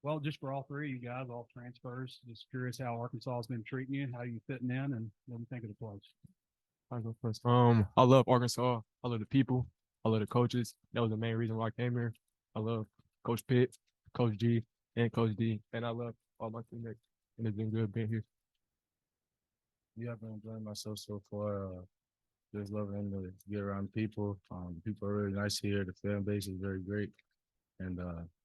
Well, just for all three of you guys, all transfers, just curious how Arkansas has been treating you, how you fitting in, and what do you think of the place? I go first. I love Arkansas. I love the people. I love the coaches. That was the main reason why I came here. I love Coach Pitt, Coach G, and Coach D, and I love all my teammates. And it's been good being here. Yeah, I've been enjoying myself so far. Just loving to get around people. People are really nice here. The fan base is very great. And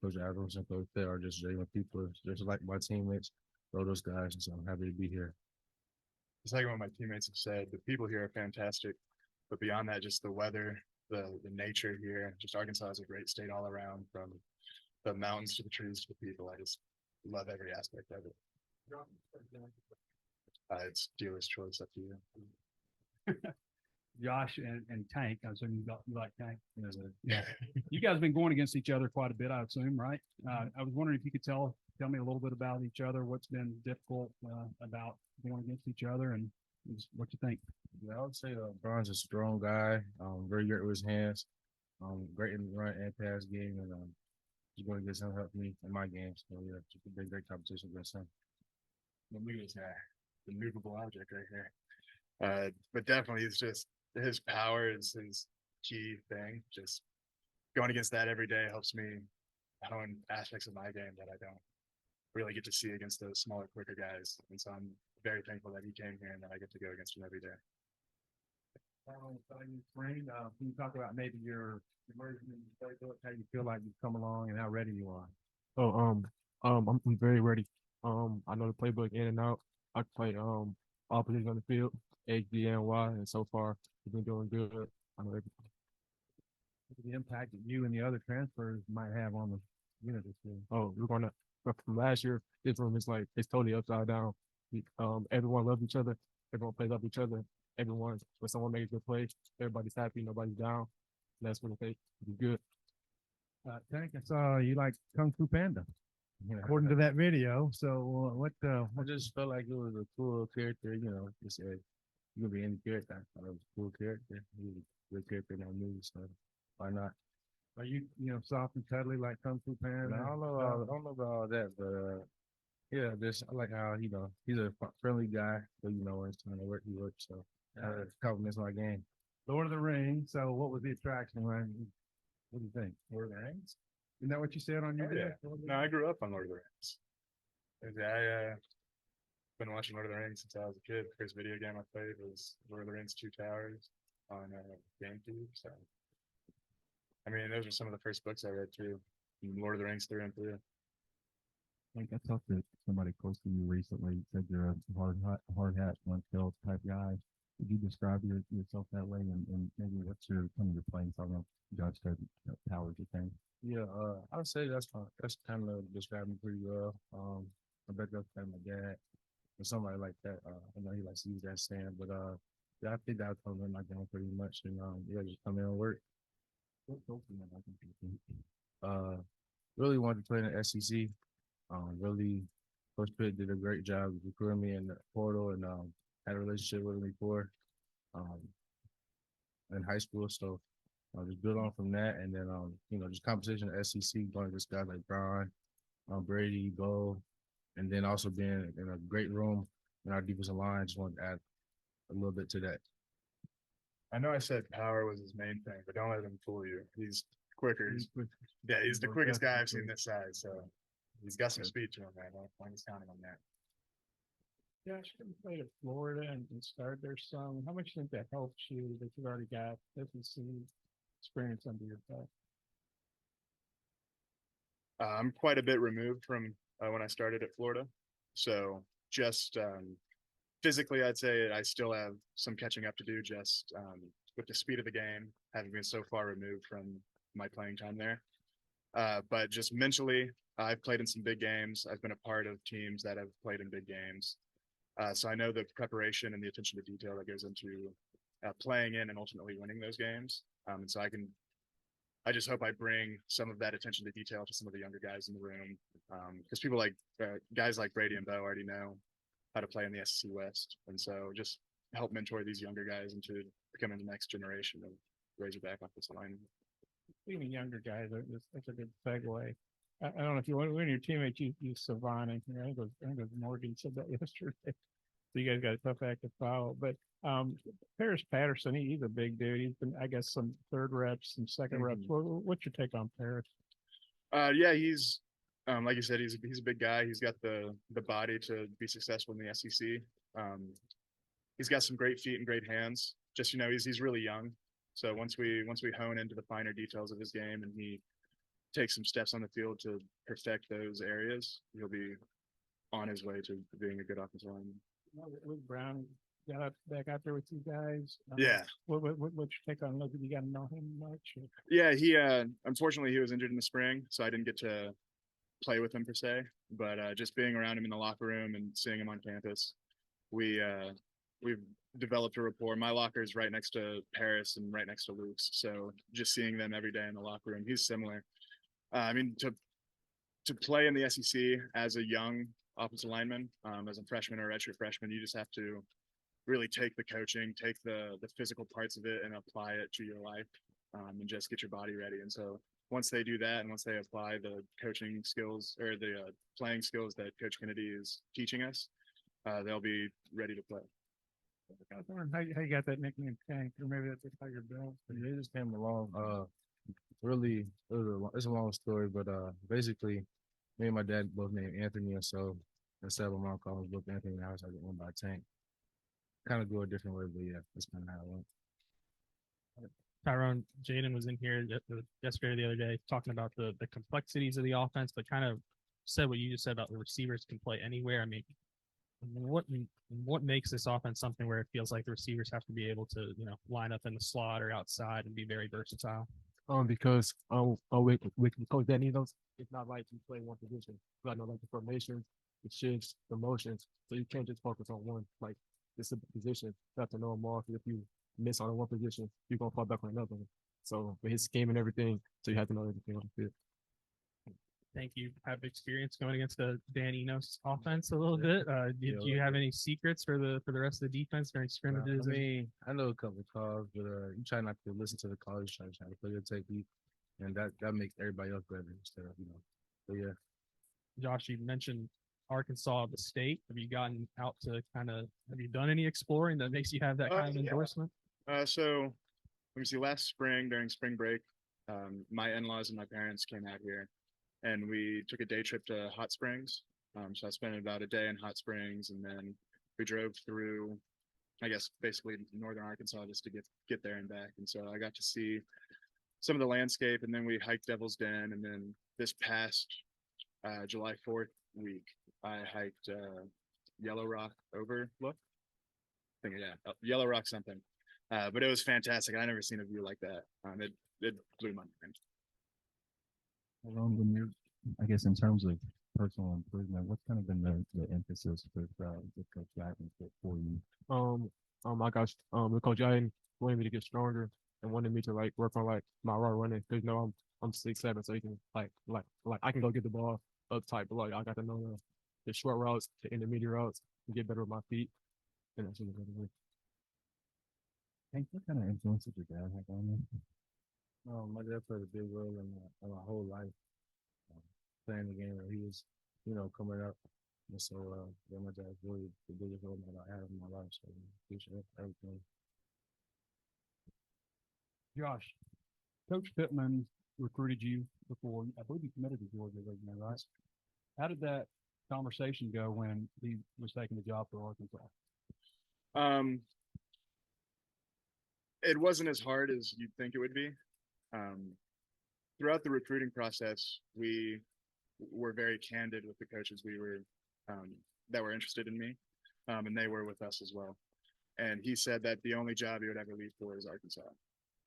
Coach Adams and Coach Pitt are just genuine people, just like my teammates. Love those guys, and so I'm happy to be here. It's like what my teammates have said. The people here are fantastic, but beyond that, just the weather, the nature here. Just Arkansas is a great state all around, from the mountains to the trees to the people. I just love every aspect of it. It's dealer's choice, up to you. Josh and Tank, I assume you like Tank. Yeah. You guys have been going against each other quite a bit, I assume, right? I was wondering if you could tell me a little bit about each other, what's been difficult about going against each other, and what you think. Yeah, I would say Bron's a strong guy, very great with his hands, great in the run and pass game, and he's going to get some help me in my games. So yeah, it's been great competition against him. Look at this guy, the movable object right here. But definitely, it's just his power is his key thing. Just going against that every day helps me hone aspects of my game that I don't really get to see against those smaller, quicker guys. And so I'm very thankful that he came here and that I get to go against him every day. Can you talk about maybe your immersion in the playbook, how you feel like you've come along, and how ready you are? I'm very ready. I know the playbook in and out. I play all positions on the field, H, D, and Y, and so far we've been doing good. I know everything. The impact that you and the other transfers might have on the unit this year. Oh, from last year, this room is like it's totally upside down. Everyone loves each other. Everyone plays up each other. When someone makes a good play, everybody's happy, nobody's down. And that's what it takes to be good. Tank, I saw you like Kung Fu Panda, according to that video. So what? I just felt like it was a cool character, just said you could be any character. I thought it was a cool character. He was a good character in that movie, so why not? Are you soft and cuddly like Kung Fu Panda? I don't know about all that, but yeah, just I like how he's a friendly guy. So when it's time to work, he works. So compliments my game. Lord of the Rings. So what was the attraction? What do you think? Lord of the Rings? Isn't that what you said on your video? No, I grew up on Lord of the Rings. I been watching Lord of the Rings since I was a kid. The first video game I played was Lord of the Rings Two Towers on GameCube. So, I mean, those were some of the first books I read too. Lord of the Rings through and through. I think I talked to somebody close to you recently. Said you're a hard hat, one kill type guy. Would you describe yourself that way? And maybe what's your playing style? Judge said powers you think. Yeah, I would say that's kind of describing me pretty well. I bet that's kind of my dad or somebody like that. I know he likes to use that saying, but yeah, I think that's coming in my game pretty much, and yeah, just come in and work. Really wanted to play in the SEC. Really, Coach Pitt did a great job recruiting me in the portal, and had a relationship with me before in high school. So just build on from that, and then just competition at SEC, going against guys like Brian, Brady, Bo, and then also being in a great room in our defensive line. Just wanted to add a little bit to that. I know I said power was his main thing, but don't let him fool you. He's quicker. He's the quickest guy I've seen this side. So he's got some speed to him, man. I'm just counting on that. Josh, you played at Florida and started there some. How much do you think that helps you that you've already got SEC experience under your belt? I'm quite a bit removed from when I started at Florida. So just physically, I'd say I still have some catching up to do just with the speed of the game, having been so far removed from my playing time there. But just mentally, I've played in some big games. I've been a part of teams that have played in big games. So I know the preparation and the attention to detail that goes into playing in and ultimately winning those games. And so I just hope I bring some of that attention to detail to some of the younger guys in the room. Because people like guys like Brady and Bo already know how to play in the SEC West. And so just help mentor these younger guys into becoming the next generation of Razorback offensive line. Being a younger guy, that's a good segue. I don't know if you want, when your teammates use Savant, and I think it was Morgan said that yesterday. So you guys got a tough act to follow, but, Paris Patterson, he's a big dude. He's been, I guess, some third reps, some second reps. What's your take on Paris? Yeah, he's like you said, he's a big guy. He's got the body to be successful in the SEC. He's got some great feet and great hands. Just he's really young. So once we hone into the finer details of his game and he takes some steps on the field to perfect those areas, he'll be on his way to being a good offensive lineman. With Brown got back out there with you guys. Yeah. What's your take on Logan? You got to know him much? Or? Yeah, he unfortunately he was injured in the spring, so I didn't get to play with him per se. But just being around him in the locker room and seeing him on campus, we've developed a rapport. My locker is right next to Paris and right next to Luke's, so just seeing them every day in the locker room, he's similar. I mean, to play in the SEC as a young offensive lineman, as a freshman or a redshirt freshman, you just have to really take the coaching, take the physical parts of it and apply it to your life, and just get your body ready. And so once they do that and once they apply the coaching skills or the playing skills that Coach Kennedy is teaching us, they'll be ready to play. I was wondering how you got that nickname Tank, or maybe that's just how you're built. It just came along. Really, it's a long story, but basically, me and my dad both named Anthony, and so instead of my mom calling us both Anthony, I was like went by Tank. Kind of go a different way, but yeah, that's kind of how it went. Tyrone, Jaden was in here yesterday or the other day talking about the complexities of the offense, but kind of said what you just said about the receivers can play anywhere. I mean, what makes this offense something where it feels like the receivers have to be able to, line up in the slot or outside and be very versatile? Because with Coach Danny knows it's not like you play one position. I know like the formations, the shifts, the motions. So you can't just focus on one. Like it's a position. You have to know them all. If you miss on one position, you're gonna fall back on another one. So with his scheme and everything, so you have to know everything on the field. Think you have experience going against the Dan Enos offense a little bit. Did you have any secrets for the rest of the defense during scrimmages? I mean, I know a couple of calls, but you try not to listen to the calls. You try to play your technique, and that makes everybody else better instead of But yeah, Josh, you mentioned Arkansas, the state. Have you gotten out to have you done any exploring that makes you have that kind of endorsement? So let me see. Last spring during spring break, my in-laws and my parents came out here, and we took a day trip to Hot Springs. So I spent about a day in Hot Springs, and then we drove through, I guess, basically northern Arkansas just to get there and back. And so I got to see some of the landscape, and then we hiked Devil's Den, and then this past July 4th week, I hiked Yellow Rock Overlook. Yellow Rock something. But it was fantastic. I never seen a view like that. It blew my mind. When you're, I guess, in terms of personal improvement, what's kind of been the emphasis with Coach Jackson for you? My gosh, with Coach Jackson wanted me to get stronger and wanted me to like work on like my raw running because I'm 6'7", so he can like I can go get the ball up tight, but like I got to know the short routes, the intermediate routes, and get better with my feet. And that's really good. Hank, what kind of influence did your dad have on you? my dad played a big role in my whole life, playing the game when he was, coming up. And so, my dad's really the biggest role that I have in my life. So, I appreciate everything. Josh, Coach Pittman recruited you before. I believe you committed to Georgia originally, right? How did that conversation go when he was taking the job for Arkansas? It wasn't as hard as you'd think it would be. Throughout the recruiting process, we were very candid with the coaches that were interested in me, and they were with us as well. And he said that the only job he would ever leave for is Arkansas.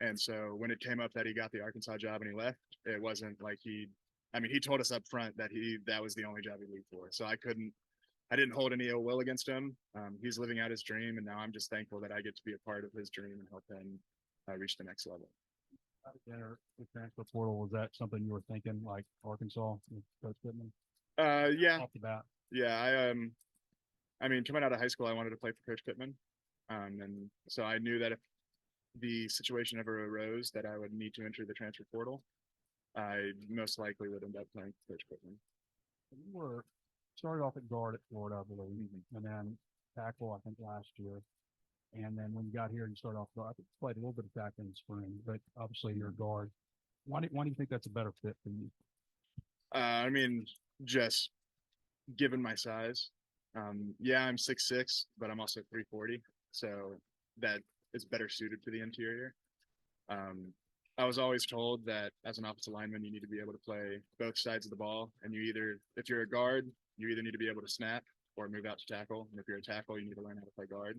And so when it came up that he got the Arkansas job and he left, it wasn't like he told us up front that that was the only job he'd leave for. So I didn't hold any ill will against him. He's living out his dream, and now I'm just thankful that I get to be a part of his dream and help him reach the next level. The transfer portal, was that something you were thinking, like Arkansas with Coach Pittman? Yeah. Off the bat. Yeah, coming out of high school, I wanted to play for Coach Pittman. And so I knew that if the situation ever arose that I would need to enter the transfer portal, I most likely would end up playing Coach Pittman. You were started off at guard at Florida, I believe, and then tackle, I think, last year. And then when you got here, you started off guard. I think you played a little bit of tackle in the spring, but obviously you're a guard. Why do you think that's a better fit for you? I mean, just given my size, yeah, I'm 6'6", but I'm also 340, so that is better suited for the interior. I was always told that as an offensive lineman, you need to be able to play both sides of the ball, and if you're a guard, you either need to be able to snap or move out to tackle, and if you're a tackle, you need to learn how to play guard.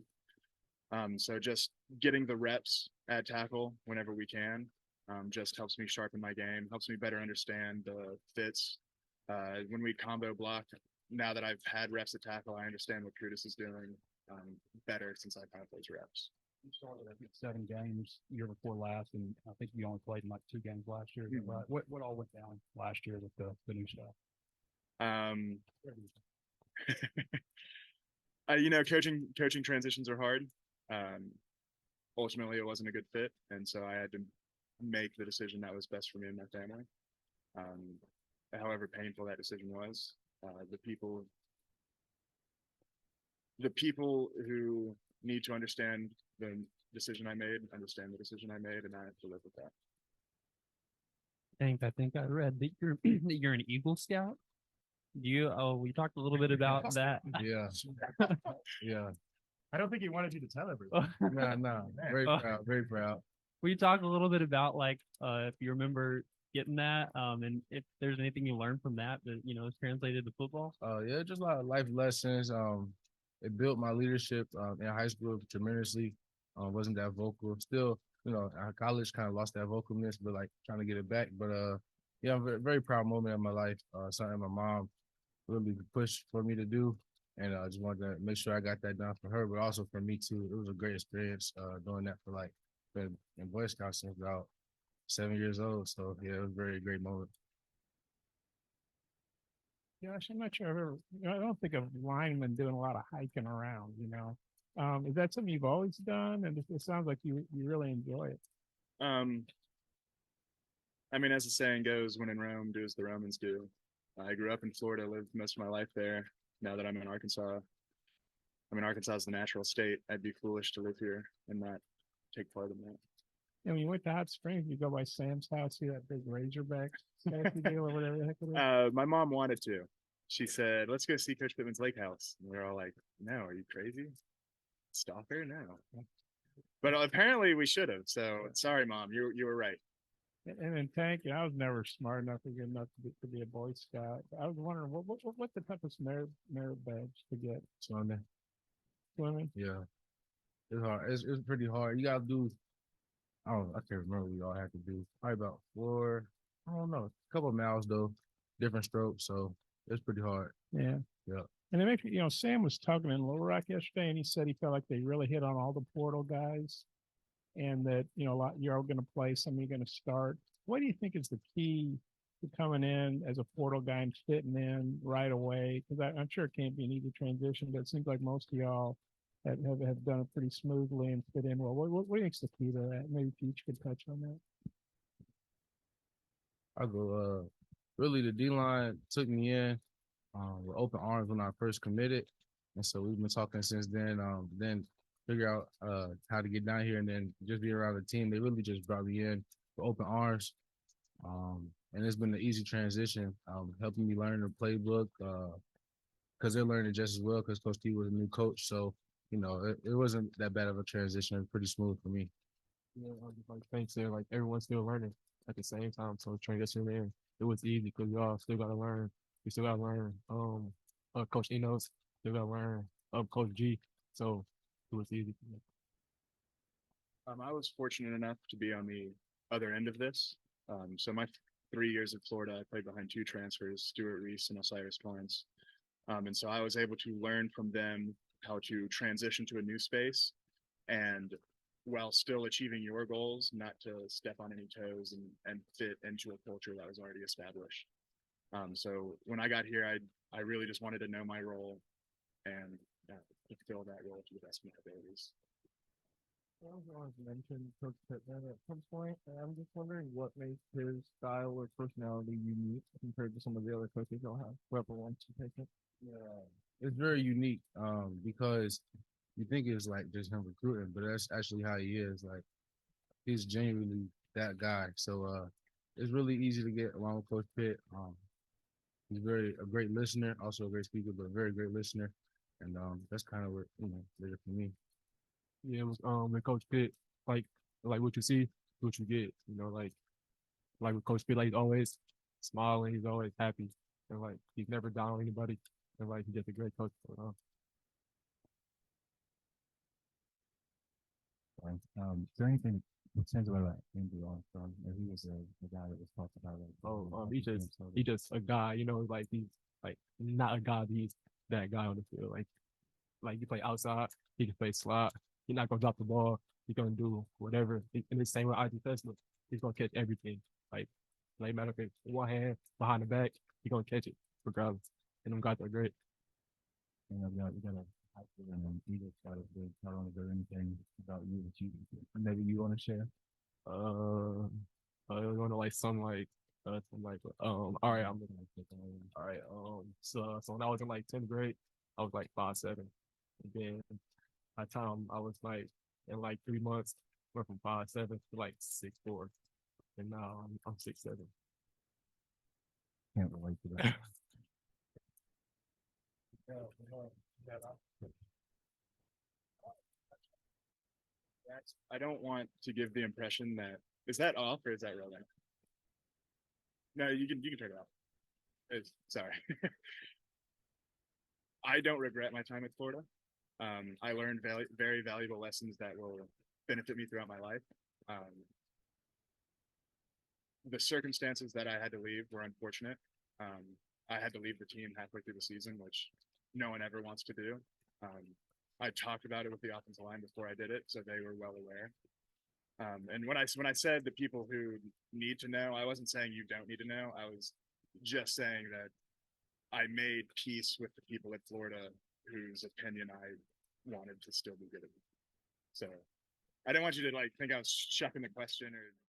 So just getting the reps at tackle whenever we can, just helps me sharpen my game, helps me better understand the fits. When we combo block, now that I've had reps at tackle, I understand what Curtis is doing better since I've had those reps. You started, I think, 7 games year before last, and I think you only played in like 2 games last year. Is that Mhm. right? What all went down last year with the new stuff? Um, coaching transitions are hard. Ultimately, it wasn't a good fit, and so I had to make the decision that was best for me and my family. However painful that decision was, the people who need to understand the decision I made, understand the decision I made, and I have to live with that. I think I read that you're that you're an Eagle Scout. We talked a little bit about that. Yeah, yeah. I don't think he wanted you to tell everyone. No. Very proud, very proud. We talked a little bit about if you remember getting that, and if there's anything you learned from that is translated to football. Yeah, just a lot of life lessons. It built my leadership in high school tremendously. Wasn't that vocal. Still, college kind of lost that vocalness, but like trying to get it back. But yeah, very, very proud moment in my life. Something my mom really pushed for me to do. And I just wanted to make sure I got that done for her, but also for me too. It was a great experience doing that for been in Boy Scouts since about 7 years old. So yeah, it was a very great moment. Gosh, I'm not sure I've ever, I don't think of linemen doing a lot of hiking around, Is that something you've always done? And it sounds like you really enjoy it. I mean, as the saying goes, when in Rome, do as the Romans do. I grew up in Florida, lived most of my life there. Now that I'm in Arkansas, Arkansas is the natural state. I'd be foolish to live here and not take part in that. And when you went to Hot Springs, you go by Sam's house, see that big Razorback statue deal or whatever the heck it is? My mom wanted to. She said, "Let's go see Coach Pittman's lake house." And we're all like, "No, are you crazy? Stalker? No." But apparently we should have. So sorry, Mom. You were right. And then Tank, I was never smart enough or good enough to be a Boy Scout. I was wondering what the toughest merit badge to get? Swimming. Swimming? Yeah. It's hard. It's pretty hard. You gotta do I can't remember what we all had to do. Probably about 4, I don't know, a couple of miles though, different strokes. So it's pretty hard. Yeah. Yeah. And it makes me, Sam was talking in Little Rock yesterday, and he said he felt like they really hit on all the portal guys, and that you're all going to play, some you're going to start. What do you think is the key to coming in as a portal guy and fitting in right away? Because I'm sure it can't be an easy transition, but it seems like most of y'all have done it pretty smoothly and fit in well. What do you think's the key to that? Maybe Peach could touch on that. I go really the D line took me in with open arms when I first committed. And so we've been talking since then. Then figure out how to get down here and then just be around the team. They really just brought me in with open arms. And it's been an easy transition, helping me learn the playbook because they're learning just as well because Coach T was a new coach. So, it wasn't that bad of a transition. It was pretty smooth for me. Yeah, like thanks there, like everyone's still learning at the same time. So transition in, it was easy because we all still gotta learn. We still gotta learn. Coach Enos still gotta learn. Coach G. So it was easy for me. I was fortunate enough to be on the other end of this. So my 3 years at Florida, I played behind 2 transfers, Stuart Reese and Osiris Torrance. And so I was able to learn from them how to transition to a new space and while still achieving your goals, not to step on any toes and fit into a culture that was already established. So when I got here, I really just wanted to know my role and fulfill that role to the best of my abilities. I was always mentioned Coach Pittman at some point, and I'm just wondering what makes his style or personality unique compared to some of the other coaches y'all have. Whoever wants to take it. Yeah, it's very unique. Because you think it's like just him recruiting, but that's actually how he is. Like he's genuinely that guy. So it's really easy to get along with Coach Pitt. He's a great listener, also a great speaker, but a very great listener. And that's kind of what did it for me. Yeah, it was with Coach Pitt, like what you see, what you get. Like with Coach Pitt, like he's always smiling, he's always happy, and like he's never down on anybody, and like he's just a great coach. Right. Is there anything what stands out about Andrew Armstrong? He was the guy that was talked about. He just a guy, like he's like not a guy, but he's that guy on the field. Like you play outside, he can play slot. He's not gonna drop the ball. He's gonna do whatever. And the same with IT Tesla. He's gonna catch everything. Like matter of fact, one hand behind the back, he's gonna catch it regardless. And them guys are great. You got a high school and an Eagles side of the I don't know if there's anything about you that you maybe you want to share. I was gonna like something like all right, all right. So when I was in like 10th grade, I was like 5'7". And then by the time I was like in like 3 months, went from 5'7" to like 6'4", and now I'm 6'7". Can't relate to that. I don't want to give the impression that is that off or is that rolling? No, you can turn it off. Sorry. I don't regret my time at Florida. I learned very valuable lessons that will benefit me throughout my life. The circumstances that I had to leave were unfortunate. I had to leave the team halfway through the season, which no one ever wants to do. I talked about it with the offensive line before I did it, so they were well aware. And when I said the people who need to know, I wasn't saying you don't need to know. I was just saying that I made peace with the people at Florida whose opinion I wanted to still be good at. So I didn't want you to like think I was shucking the question or